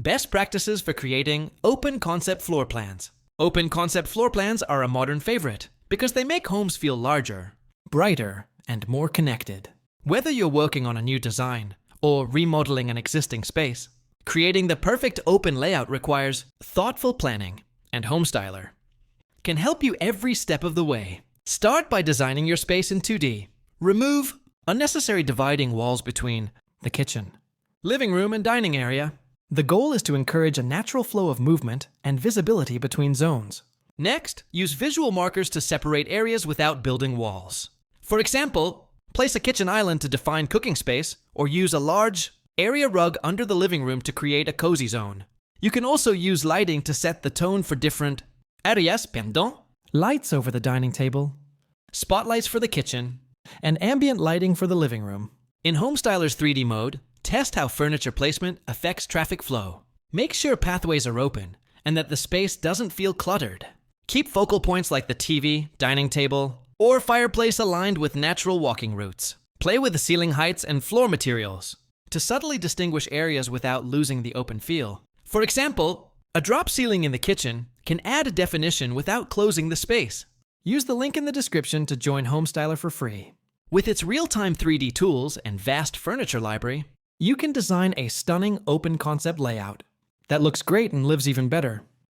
Best practices for creating open concept floor plans. Open concept floor plans are a modern favorite because they make homes feel larger, brighter, and more connected. Whether you're working on a new design or remodeling an existing space, creating the perfect open layout requires thoughtful planning, and Homestyler can help you every step of the way. Start by designing your space in 2D. Remove unnecessary dividing walls between the kitchen, living room, and dining area. The goal is to encourage a natural flow of movement and visibility between zones. Next, use visual markers to separate areas without building walls. For example, place a kitchen island to define cooking space, or use a large area rug under the living room to create a cozy zone. You can also use lighting to set the tone for different areas pendant, lights over the dining table, spotlights for the kitchen, and ambient lighting for the living room. In Homestyler's 3D mode, test how furniture placement affects traffic flow. Make sure pathways are open and that the space doesn't feel cluttered. Keep focal points like the TV, dining table, or fireplace aligned with natural walking routes. Play with the ceiling heights and floor materials to subtly distinguish areas without losing the open feel. For example, a drop ceiling in the kitchen can add a definition without closing the space. Use the link in the description to join Homestyler for free. With its real-time 3D tools and vast furniture library, you can design a stunning open concept layout that looks great and lives even better.